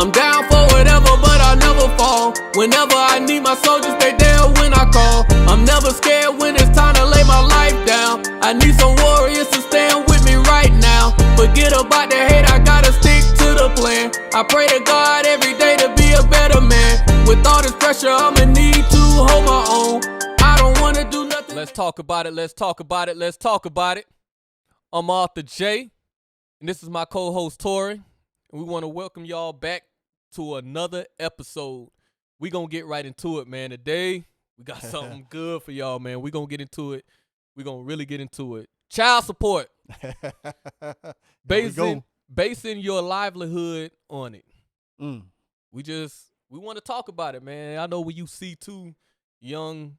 I'm down for whatever, but I never fall. Whenever I need my soldiers, they there when I call. I'm never scared when it's time to lay my life down. I need some warriors to stand with me right now. Forget about the hate, I gotta stick to the plan. I pray to God every day to be a better man. With all this pressure, I'ma need to hold my own. I don't wanna do nothing. Let's talk about it, let's talk about it, let's talk about it. I'm Arthur J, and this is my co-host Tori, and we want to welcome y'all back to another episode. We gonna get right into it, man. Today, we got something good for y'all, man. We gonna get into it. We gonna really get into it. Child support. Basing your livelihood on it. We want to talk about it, man. I know when you see two young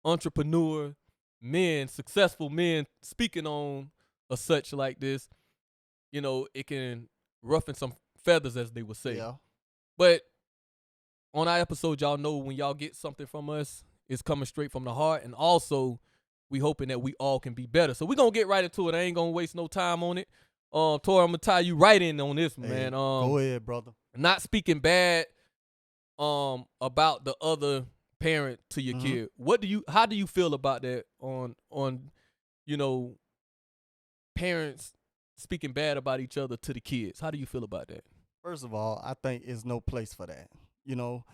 entrepreneur men, successful men speaking on a such like this, you know, it can roughen some feathers, as they would say. Yeah. But on our episode, y'all know when y'all get something from us, it's coming straight from the heart. And also, we hoping that we all can be better. So we're going to get right into it. I ain't going to waste no time on it. Tori, I'm going to tie you right in on this, man. Go ahead, brother. Not speaking bad about the other parent to your kid. How do you feel about that on you know, parents speaking bad about each other to the kids? How do you feel about that? First of all, I think there's no place for that. You know,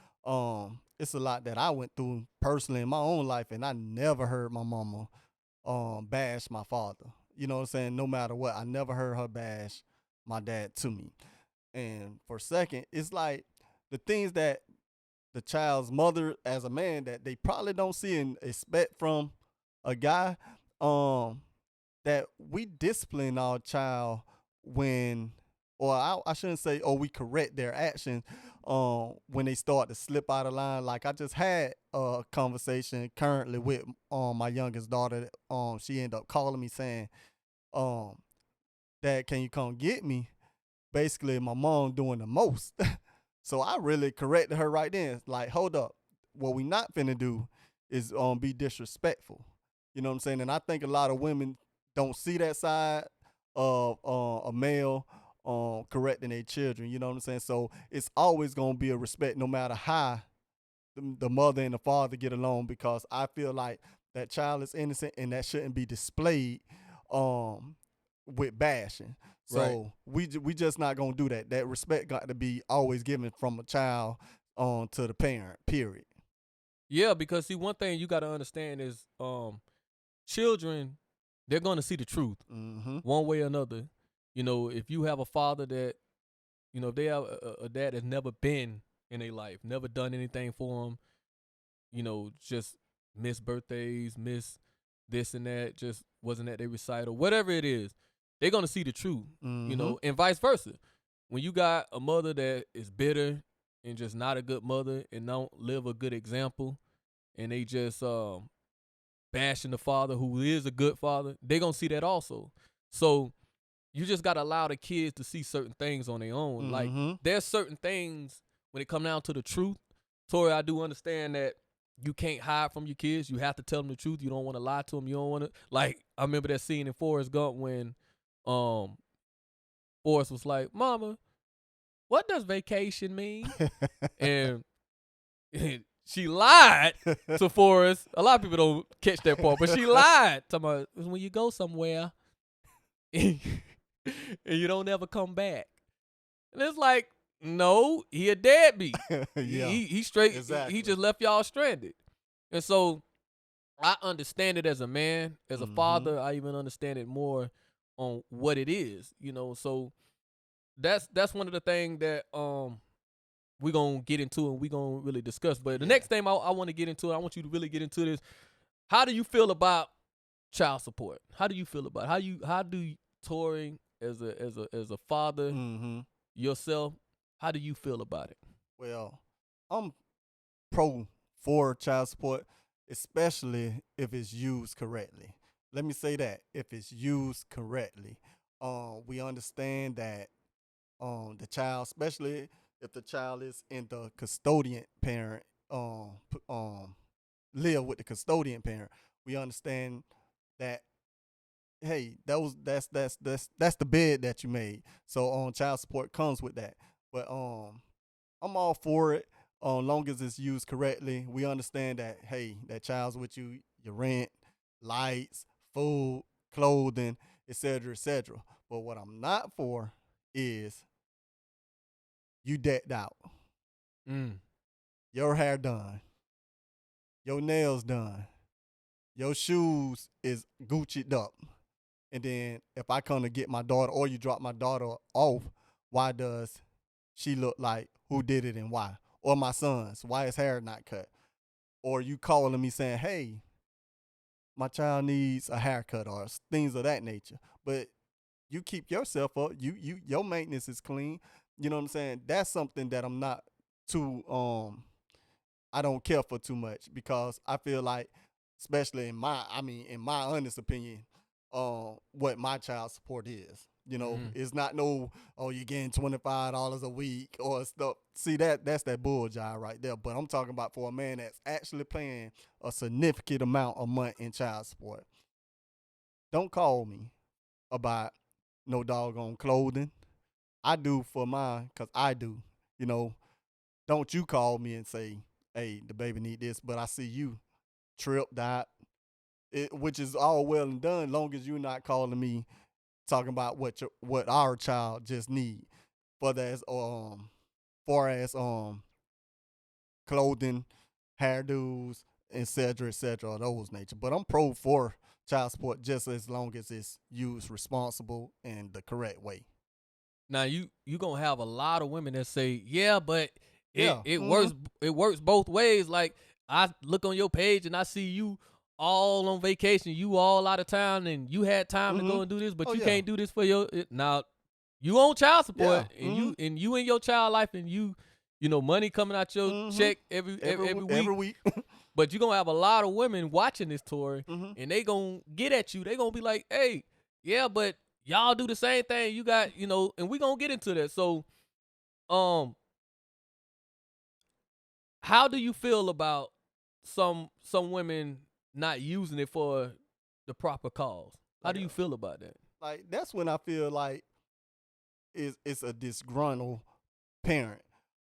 it's a lot that I went through personally in my own life, and I never heard my mama bash my father. You know what I'm saying? No matter what, I never heard her bash my dad to me. And for a second, it's like the things that the child's mother as a man that they probably don't see and expect from a guy, that we discipline our child when, or I shouldn't say, we correct their actions when they start to slip out of line. Like I just had a conversation currently with my youngest daughter. She ended up calling me saying, Dad, can you come get me? Basically, my mom doing the most. So I really corrected her right then. Like, hold up. What we not finna do is be disrespectful. You know what I'm saying? And I think a lot of women don't see that side of a male correcting their children. You know what I'm saying? So it's always going to be a respect no matter how the mother and the father get along, because I feel like that child is innocent and that shouldn't be displayed with bashing. So we just not going to do that. That respect got to be always given from a child to the parent, period. Yeah, because see, one thing you got to understand is children, they're going to see the truth one way or another. You know, if you have a father that, you know, if they have a dad that's never been in their life, never done anything for them, you know, just missed birthdays, missed this and that, just wasn't at their recital, whatever it is, they're going to see the truth, you know, and vice versa. When you got a mother that is bitter and just not a good mother and don't live a good example, and they just bashing the father who is a good father, they're going to see that also. So you just got to allow the kids to see certain things on their own. Like, there's certain things when it come down to the truth. Tori, I do understand that you can't hide from your kids. You have to tell them the truth. You don't want to lie to them. You don't want to, like, I remember that scene in Forrest Gump when Forrest was like, Mama, what does vacation mean? and she lied to Forrest. A lot of people don't catch that part, but she lied. Talking about when you go somewhere and you don't ever come back. And it's like, no, he a deadbeat. Yeah, he straight. exactly. He just left y'all stranded. And so I understand it as a man, as a father. I even understand it more on what it is, you know. So that's one of the things that we're going to get into and we're going to really discuss. But the next thing I want to get into, I want you to really get into this. How do you feel about child support? How do you feel about it? How do you, Tori, as a father yourself, how do you feel about it? Well, I'm for child support, especially if it's used correctly. Let me say that, if it's used correctly. We understand that the child, especially if the child is in the custodian parent, live with the custodian parent, we understand that, hey, that's the bed that you made. So child support comes with that. But I'm all for it. Long as it's used correctly. We understand that, hey, that child's with you, your rent, lights, food, clothing, etc., etc. But what I'm not for is you decked out, Mm. your hair done, your nails done, your shoes is Gucci'd up. And then if I come to get my daughter or you drop my daughter off, why does she look like who did it and why? Or my son's, why his hair not cut? Or you calling me saying, hey, my child needs a haircut or things of that nature. But you keep yourself up. Your maintenance is clean. You know what I'm saying? That's something that I'm not too I don't care for too much because I feel like, especially in my honest opinion, what my child support is. You know, it's not no, oh, you're getting $25 a week or stuff. See, that's that bull jive right there. But I'm talking about for a man that's actually paying a significant amount a month in child support. Don't call me about no doggone clothing. I do for mine because I do. You know, don't you call me and say, hey, the baby need this, but I see you tripped out, which is all well and done long as you're not calling me talking about what our child just need for that far as clothing, hairdos, etc., those nature. But I'm pro for child support just as long as it's used responsible and the correct way. Now you gonna have a lot of women that say, yeah, but Yeah. it works both ways. Like I look on your page and I see you all on vacation, you all out of town, and you had time to go and do this, but you can't do this for your now. You on child support, and you in your child life, and you know money coming out your check every week. Every week. But you're gonna have a lot of women watching this tour, and they gonna get at you. They gonna be like, hey, yeah, but y'all do the same thing. You got, and we gonna get into that. So, how do you feel about some women not using it for the proper cause? How do you feel about that? Like that's when I feel like it's a disgruntled parent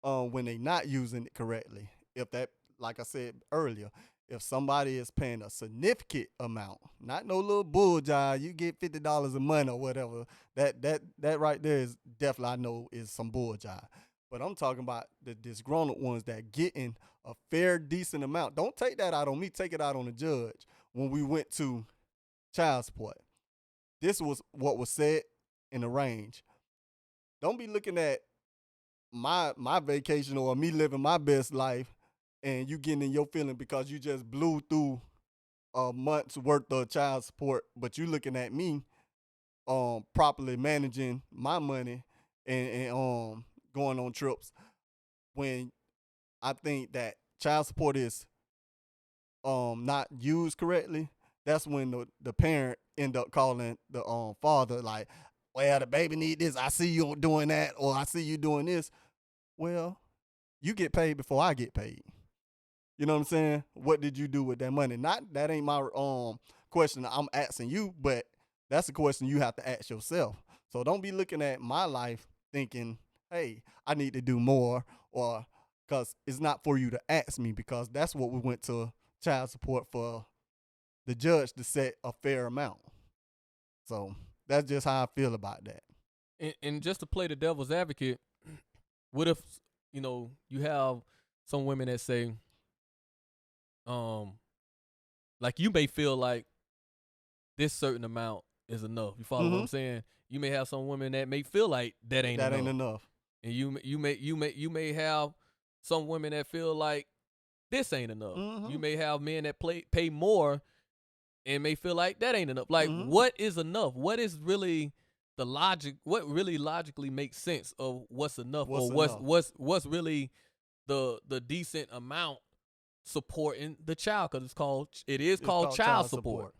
when they not using it correctly. If that, like I said earlier, if somebody is paying a significant amount, not no little bull jive, you get $50 a month or whatever. That right there is definitely, I know, is some bull jive. But I'm talking about the disgruntled ones that getting a fair, decent amount. Don't take that out on me. Take it out on the judge. When we went to child support, this was what was said in the range. Don't be looking at my vacation or me living my best life and you getting in your feeling because you just blew through a month's worth of child support, but you looking at me properly managing my money and going on trips when I think that child support is not used correctly. That's when the parent end up calling the father like, well, the baby need this, I see you doing that, or I see you doing this. Well, you get paid before I get paid. You know what I'm saying? What did you do with that money? Not that ain't my question I'm asking you, but that's a question you have to ask yourself. So don't be looking at my life thinking, hey, I need to do more, or because it's not for you to ask me, because that's what we went to child support for, the judge to set a fair amount. So that's just how I feel about that. And just to play the devil's advocate, what if you have some women that say, like you may feel like this certain amount is enough. You follow what I'm saying? You may have some women that may feel like that ain't enough. And you may have some women that feel like this ain't enough. You may have men that pay more and may feel like that ain't enough. Like what is enough? What is really the logic? What really logically makes sense of what's enough, what's really the decent amount supporting the child, because it is called child support.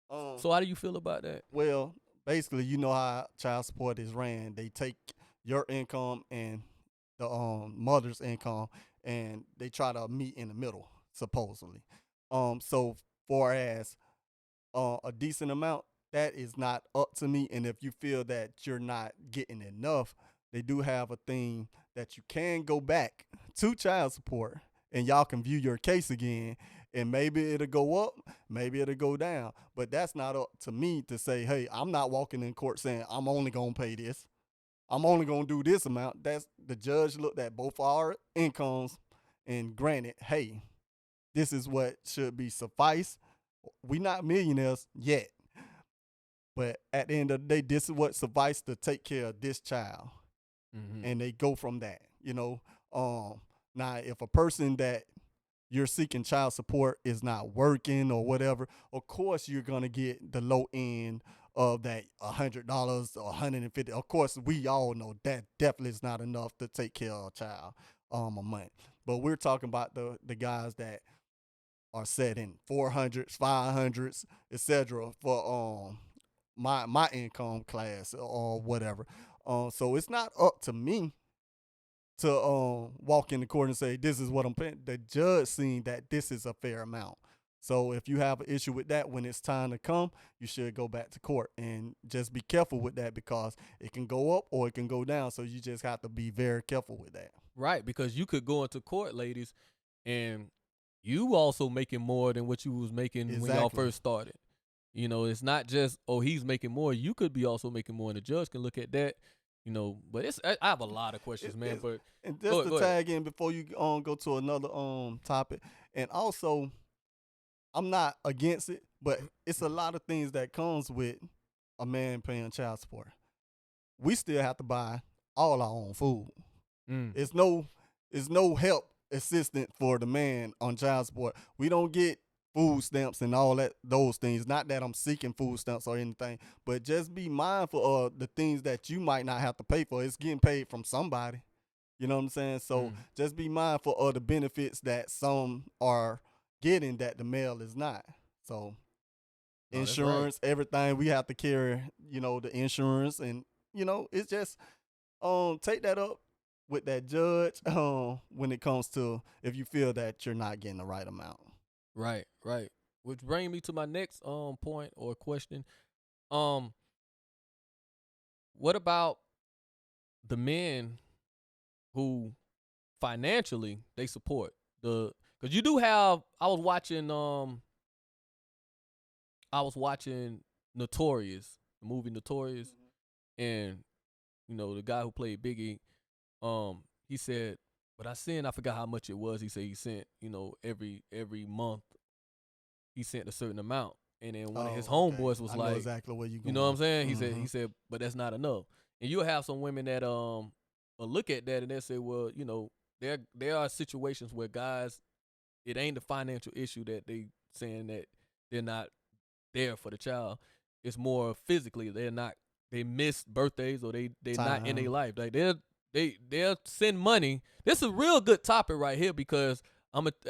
So how do you feel about that? Well, basically, you know how child support is ran. They take your income and the mother's income, and they try to meet in the middle, supposedly. So far as a decent amount, that is not up to me. And if you feel that you're not getting enough, they do have a thing that you can go back to child support and y'all can view your case again. And maybe it'll go up, maybe it'll go down. But that's not up to me to say, hey, I'm not walking in court saying I'm only going to pay this. I'm only going to do this amount. That's the judge looked at both our incomes and granted, hey, this is what should be suffice. We not millionaires yet. But at the end of the day, this is what suffice to take care of this child. And they go from that, you know. Now, if a person that you're seeking child support is not working or whatever, of course you're going to get the low end of that $100 or $150. Of course, we all know that definitely is not enough to take care of a child a month. But we're talking about the guys that are set in 400s, 500s, etc. for my income class or whatever. So it's not up to me to walk in the court and say, this is what I'm paying. The judge seeing that this is a fair amount. So if you have an issue with that, when it's time to come, you should go back to court and just be careful with that because it can go up or it can go down. So you just have to be very careful with that. Right, because you could go into court, ladies, and you also making more than what you was making when y'all first started. You know, it's not just, oh, he's making more. You could be also making more, and the judge can look at that. You know, but I have a lot of questions, man. But and just to tag in before you go to another topic, and also, I'm not against it, but it's a lot of things that comes with a man paying child support. We still have to buy all our own food. It's no help assistance for the man on child support. We don't get food stamps and all those things. Not that I'm seeking food stamps or anything, but just be mindful of the things that you might not have to pay for. It's getting paid from somebody. You know what I'm saying? So just be mindful of the benefits that some are getting that the male is not. So insurance, everything we have to carry, you know, the insurance, and you know, it's just take that up with that judge when it comes to if you feel that you're not getting the right amount. Right. Which brings me to my next point or question. What about the men who financially they support because you do have. I was watching Notorious, the movie Notorious, and you know the guy who played Biggie. He said, but I forgot how much it was. He said he sent, you know, every month he sent a certain amount. And then one of his homeboys was like, exactly where you going. You know what I'm saying? He said, but that's not enough. And you'll have some women that will look at that and they'll say, well, you know, there are situations where guys, it ain't the financial issue that they saying that they're not there for the child. It's more physically they miss birthdays or they're not in their life. Like they'll send money. This is a real good topic right here because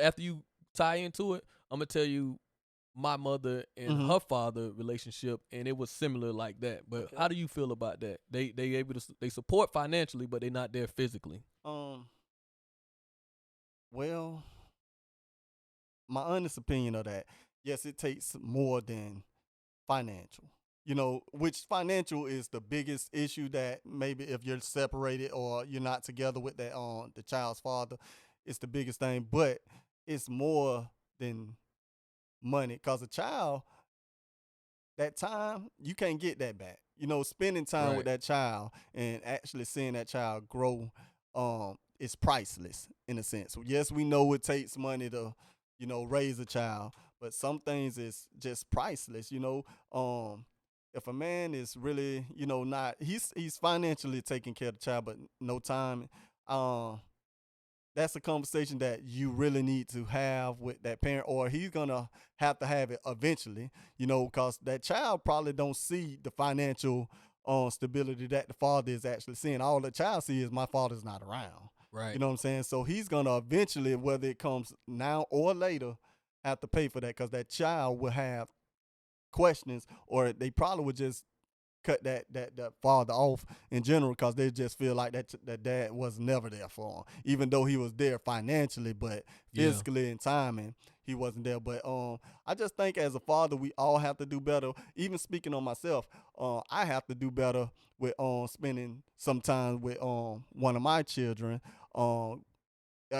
after you tie into it, I'm gonna tell you my mother and her father relationship, and it was similar like that. But how do you feel about that? They able to they support financially, but they're not there physically. Well, my honest opinion of that, yes, it takes more than financial. You know, which financial is the biggest issue that maybe if you're separated or you're not together with that the child's father, it's the biggest thing. But it's more than money because a child, that time, you can't get that back. You know, spending time with that child and actually seeing that child grow is priceless in a sense. Yes, we know it takes money to, you know, raise a child, but some things is just priceless, you know. If a man is really, you know, not he's financially taking care of the child, but no time, that's a conversation that you really need to have with that parent, or he's gonna have to have it eventually, you know, because that child probably don't see the financial stability that the father is actually seeing. All the child sees is my father's not around. Right. You know what I'm saying? So he's gonna eventually, whether it comes now or later, have to pay for that because that child will have questions, or they probably would just cut that father off in general because they just feel like that dad was never there for him, even though he was there financially, but Yeah. physically and timing he wasn't there. But I just think as a father we all have to do better. Even speaking on myself, I have to do better with spending some time with one of my children.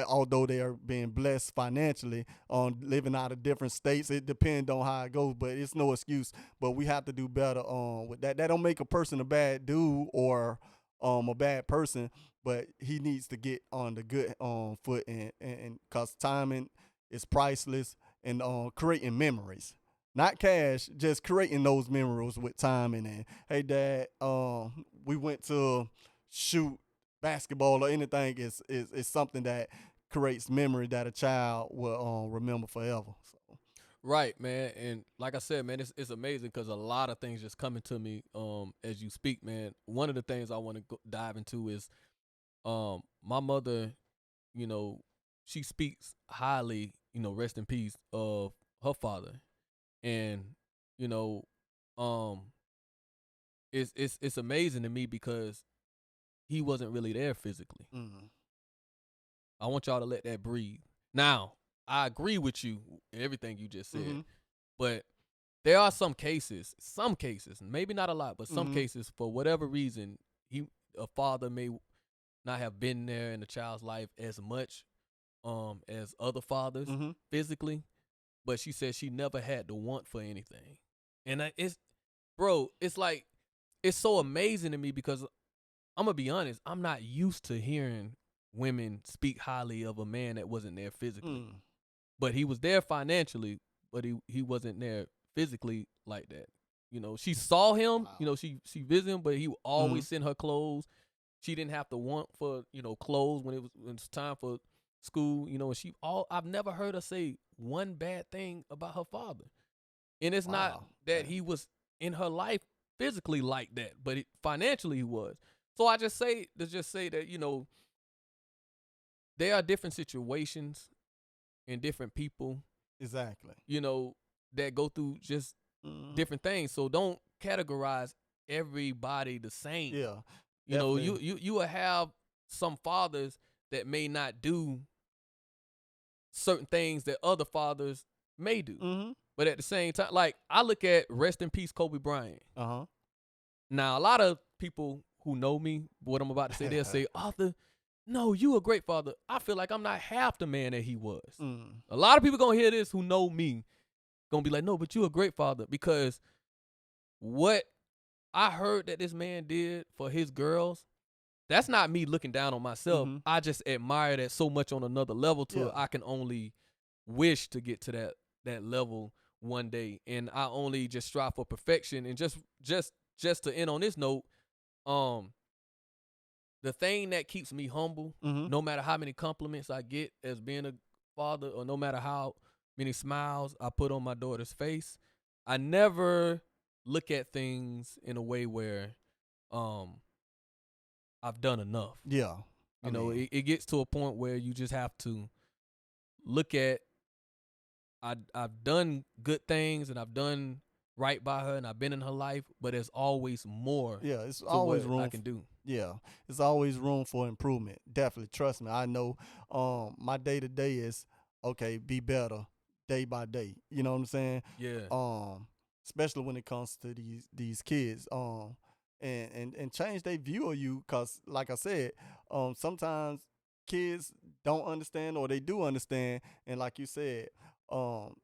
Although they are being blessed financially on living out of different states, it depends on how it goes, but it's no excuse. But we have to do better with that. That don't make a person a bad dude or a bad person, but he needs to get on the good foot and cause timing is priceless and creating memories. Not cash, just creating those memories with timing. And hey, Dad, we went to shoot basketball or anything is something that creates memory that a child will remember forever. So. Right, man. And like I said, man, it's amazing because a lot of things just coming to me as you speak, man. One of the things I want to dive into is my mother, you know, she speaks highly, rest in peace, of her father. And, you know, um it's amazing to me because he wasn't really there physically. Mm-hmm. I want y'all to let that breathe. Now, I agree with you in everything you just said, Mm-hmm. but there are some cases, maybe not a lot, but some Mm-hmm. cases, for whatever reason, a father may not have been there in the child's life as much as other fathers Mm-hmm. physically, but she said she never had to want for anything. And it's like, it's so amazing to me because I'm gonna be honest, I'm not used to hearing women speak highly of a man that wasn't there physically. Mm. But he was there financially, but he wasn't there physically like that. She saw him, Wow. she visited him, but he would always Mm-hmm. send her clothes. She didn't have to want for, clothes when it was time for school, and I've never heard her say one bad thing about her father. And it's not Wow. that he was in her life physically like that, but financially he was. So I just say that, there are different situations and different people, Exactly. that go through just Mm-hmm. different things. So don't categorize everybody the same. Yeah. You Definitely. will have some fathers that may not do certain things that other fathers may do. Mm-hmm. But at the same time, like, I look at rest in peace Kobe Bryant. Uh-huh. Now, a lot of people who know me, what I'm about to say, they'll say, Arthur, no, you a great father. I feel like I'm not half the man that he was. Mm. A lot of people gonna hear this who know me, gonna be like, no, but you a great father, because what I heard that this man did for his girls, that's not me looking down on myself. Mm-hmm. I just admire that so much on another level to Yeah. I can only wish to get to that level one day. And I only just strive for perfection. And just to end on this note, the thing that keeps me humble, Mm-hmm. no matter how many compliments I get as being a father, or no matter how many smiles I put on my daughter's face, I never look at things in a way where um I've done enough. Yeah. I mean, It gets to a point where you just have to look at, I've done good things and I've done right by her and I've been in her life, but there's always more yeah, it's to always what I room. can do. Yeah, it's always room for improvement. Definitely, trust me. I know. My day to day is okay. Be better day by day. You know what I'm saying? Yeah. Um, Especially when it comes to these kids. And change their view of you. Cause like I said, sometimes kids don't understand or they do understand. And like you said, um,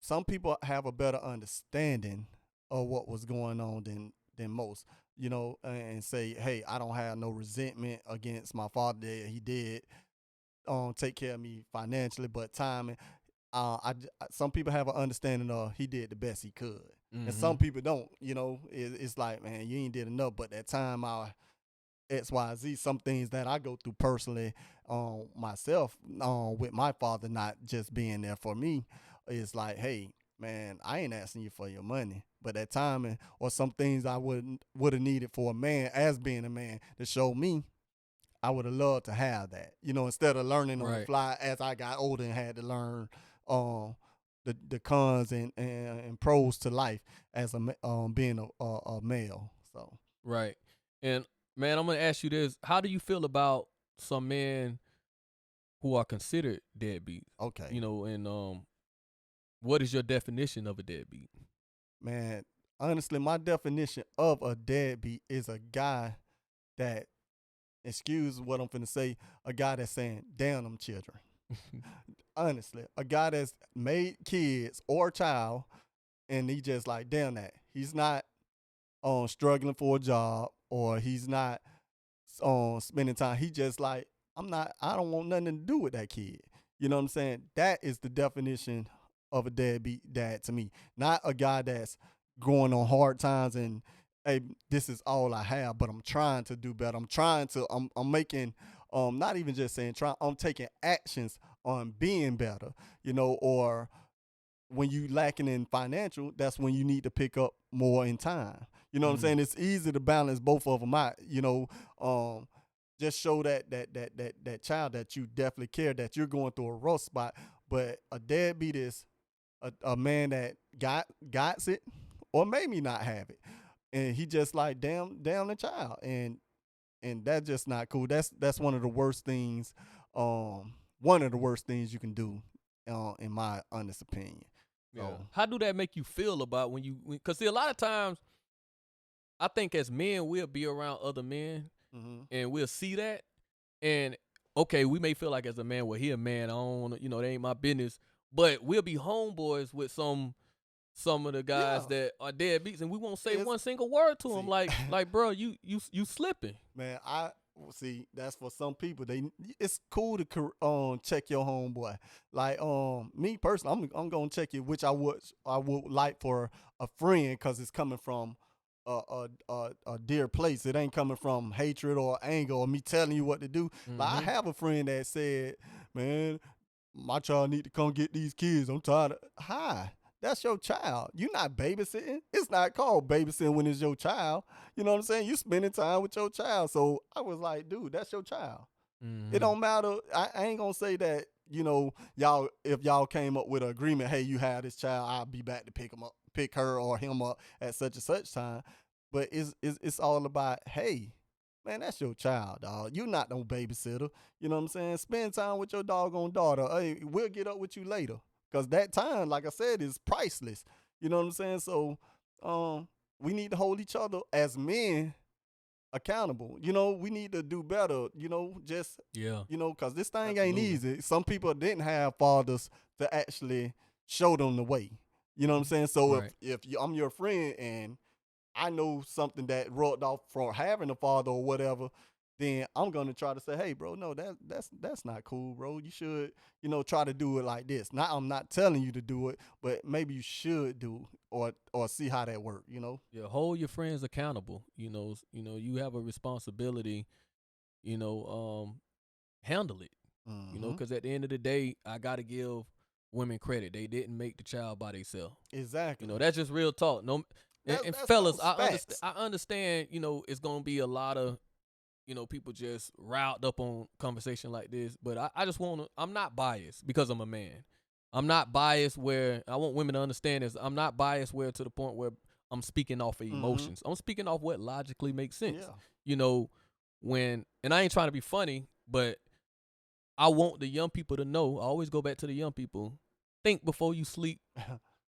some people have a better understanding of what was going on than most, and say, hey, I don't have no resentment against my father that he did take care of me financially, but time and some people have an understanding of he did the best he could, and Mm-hmm. some people don't. It's like, man, you ain't did enough, but that time I XYZ, some things that I go through personally myself with my father not just being there for me is like, hey, man, I ain't asking you for your money, but that time or some things I would have needed for a man as being a man to show me, I would have loved to have that, instead of learning on the Right. fly as I got older and had to learn um the cons and pros to life as being a male. So Right. And man, I'm gonna ask you this: how do you feel about some men who are considered deadbeats? okay, You know, and what is your definition of a deadbeat? man. Honestly, my definition of a deadbeat is a guy that, excuse what I'm finna say, a guy that's saying, damn them children. Honestly, a guy that's made kids or a child and he just like, damn that. He's not struggling for a job or he's not spending time. He just like, I don't want nothing to do with that kid. You know what I'm saying? That is the definition of a deadbeat dad to me. Not a guy that's going on hard times and, hey, this is all I have, but I'm trying to do better. I'm making, not even just saying try, I'm taking actions on being better, or when you lacking in financial, that's when you need to pick up more in time. You know what I'm saying? It's easy to balance both of them out. Just show that child that you definitely care, that you're going through a rough spot. But a deadbeat is a man that got it, or maybe not have it, and he just like damn the child, and that's just not cool. That's one of the worst things. One of the worst things you can do, in my honest opinion. Yeah. So, How do that make you feel about because see, a lot of times I think as men we'll be around other men and we'll see that, and okay, we may feel like as a man, well, he a man, I don't wanna, that ain't my business. But we'll be homeboys with some of the guys that are deadbeats, and we won't say one single word to them. Like bro, you slipping. Man, I see that's for some people. It's cool to check your homeboy. Like me personally, I'm gonna check it, which I would like for a friend, because it's coming from a dear place. It ain't coming from hatred or anger or me telling you what to do. Like I have a friend that said, man, my child need to come get these kids. I'm tired of hi. That's your child. You're not babysitting. It's not called babysitting when it's your child. You know what I'm saying? You spending time with your child. So I was like, dude, that's your child. It don't matter. I ain't gonna say that, y'all, if y'all came up with an agreement, hey, you have this child, I'll be back to pick her or him up at such and such time. But it's all about, hey, man, that's your child, dog. You're not no babysitter. You know what I'm saying? Spend time with your doggone daughter. Hey, we'll get up with you later. Because that time, like I said, is priceless. You know what I'm saying? So we need to hold each other as men accountable. We need to do better, because this thing ain't easy. Some people didn't have fathers to actually show them the way. You know what I'm saying? So if I'm your friend and I know something that rubbed off from having a father or whatever, then I'm gonna try to say, hey, bro, no, that's not cool, bro. You should, try to do it like this. Now, I'm not telling you to do it, but maybe you should do or see how that work. Yeah, hold your friends accountable. You have a responsibility. Handle it. Because at the end of the day, I gotta give women credit. They didn't make the child by themselves. Exactly. That's just real talk. No, and fellas, I understand. It's gonna be a lot of people just riled up on conversation like this, but I just I'm not biased because I'm a man. I'm not biased where I want women to understand is I'm not biased where to the point where I'm speaking off of emotions. I'm speaking off what logically makes sense. Yeah. And I ain't trying to be funny, but I want the young people to know, I always go back to the young people, think before you sleep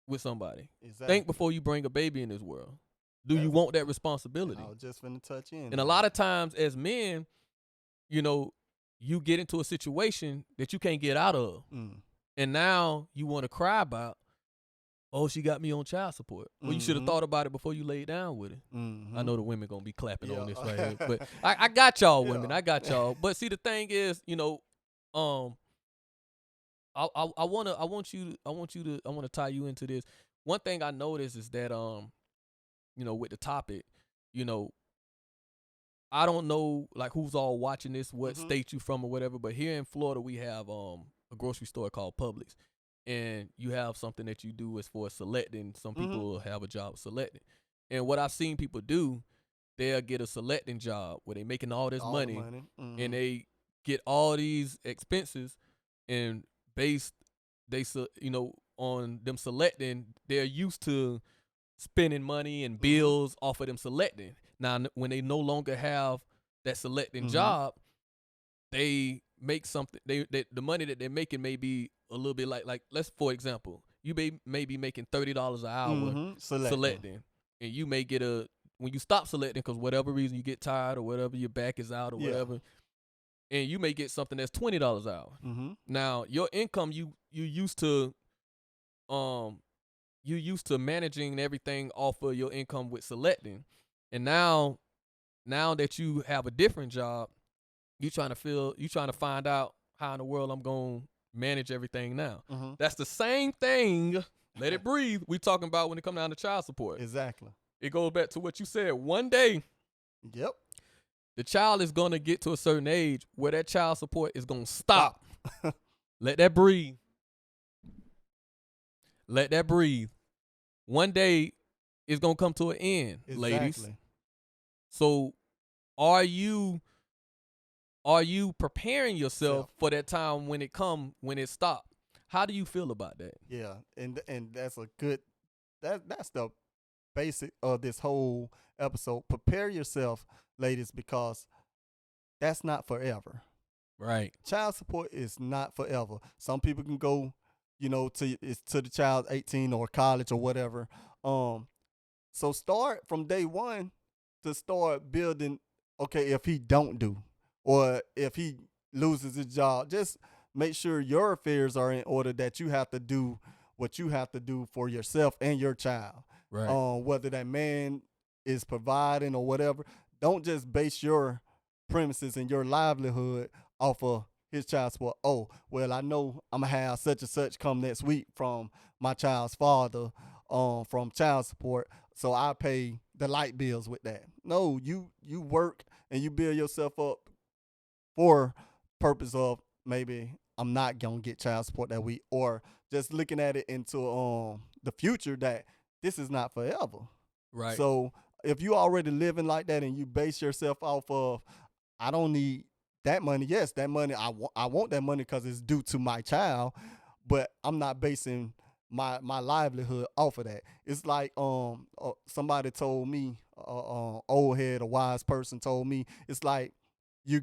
with somebody. Exactly. Think before you bring a baby in this world. Do you want that responsibility? I was just finna touch in. And a lot of times as men, you get into a situation that you can't get out of. And now you want to cry about, oh, she got me on child support. Well, you should have thought about it before you laid down with it. I know the women going to be clapping on this right here. But I got y'all women. I got y'all. But see, the thing is, I want to tie you into this. One thing I noticed is that with the topic, I don't know like who's all watching this, what state you from or whatever, but here in Florida we have a grocery store called Publix, and you have something that you do as for selecting. Some people have a job selecting, and what I've seen people do, they'll get a selecting job where they making all this money. And they get all these expenses and on them selecting, they're used to spending money and bills off of them selecting. Now, when they no longer have that selecting job, they make something. They the money that they're making may be a little bit like let's, for example, you may be making $30 an hour selecting, and you may get when you stop selecting because whatever reason you get tired or whatever, your back is out or whatever, and you may get something that's $20 an hour. Now your income, you used to managing everything off of your income with selecting, and now that you have a different job, you trying to find out how in the world I'm gonna manage everything now. That's the same thing. Let it breathe. We talking about when it comes down to child support. Exactly. It goes back to what you said. One day, the child is gonna get to a certain age where that child support is gonna stop. Let that breathe. Let that breathe. One day, it's gonna come to an end, ladies. So, are you preparing yourself for that time when it stops? How do you feel about that? Yeah, and that's a good that's the basic of this whole episode. Prepare yourself, ladies, because that's not forever. Right. Child support is not forever. Some people can go, to the child 18 or college or whatever. So start from day one to start building. Okay, if he don't do, or if he loses his job, just make sure your affairs are in order, that you have to do what you have to do for yourself and your child. Right. Whether that man is providing or whatever, don't just base your premises and your livelihood off of his child support. Oh, well, I know I'm going to have such and such come next week from my child's father from child support, so I pay the light bills with that. No, you work and you build yourself up for purpose of maybe I'm not going to get child support that week, or just looking at it into the future that this is not forever. Right. So if you already living like that and you base yourself off of, I don't need that money. Yes, that money, I want that money because it's due to my child, but I'm not basing my livelihood off of that. It's like somebody told me, old head, a wise person told me, it's like you're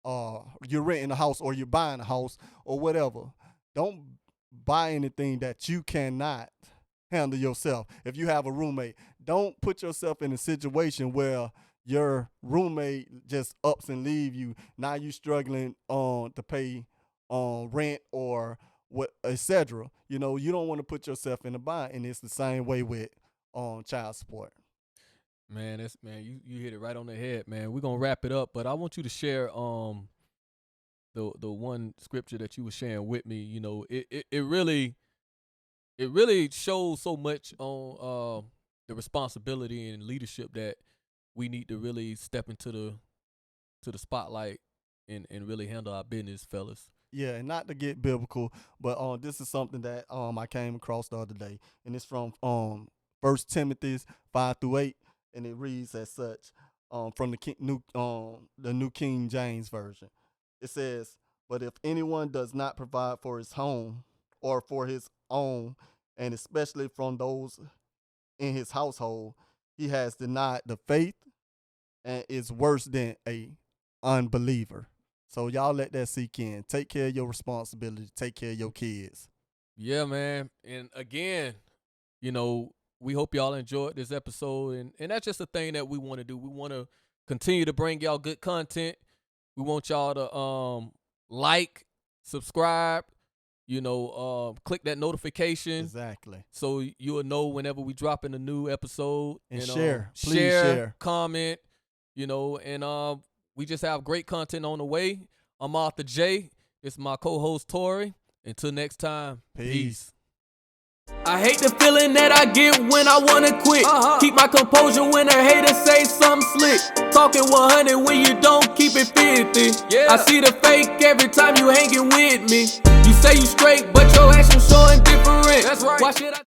renting a house or you're buying a house or whatever. Don't buy anything that you cannot handle yourself. If you have a roommate, don't put yourself in a situation where your roommate just ups and leave you. Now you struggling to pay rent or what, etc. You don't want to put yourself in a bind, and it's the same way with child support. Man, you hit it right on the head, man. We're gonna wrap it up, but I want you to share the one scripture that you were sharing with me. It really shows so much on the responsibility and leadership that we need to really step into the spotlight and really handle our business, fellas. Yeah, and not to get biblical, but this is something that I came across the other day, and it's from 1 Timothy 5-8, and it reads as such, from the New King James Version. It says, "But if anyone does not provide for his home or for his own, and especially from those in his household, he has denied the faith and is worse than a unbeliever." So y'all let that sink in. Take care of your responsibility. Take care of your kids. Yeah, man. And again, we hope y'all enjoyed this episode. And that's just the thing that we want to do. We want to continue to bring y'all good content. We want y'all to like, subscribe, click that notification. Exactly. So you'll know whenever we drop in a new episode. And share. Please share. Comment, and we just have great content on the way. I'm Arthur J. It's my co-host Tori. Until next time, peace. I hate the feeling that I get when I wanna quit. Keep my composure when a hater say something slick. Talking 100 when you don't keep it 50. I see the fake every time you hanging with me. You say you straight, but your actions showing different. That's right. Why should I?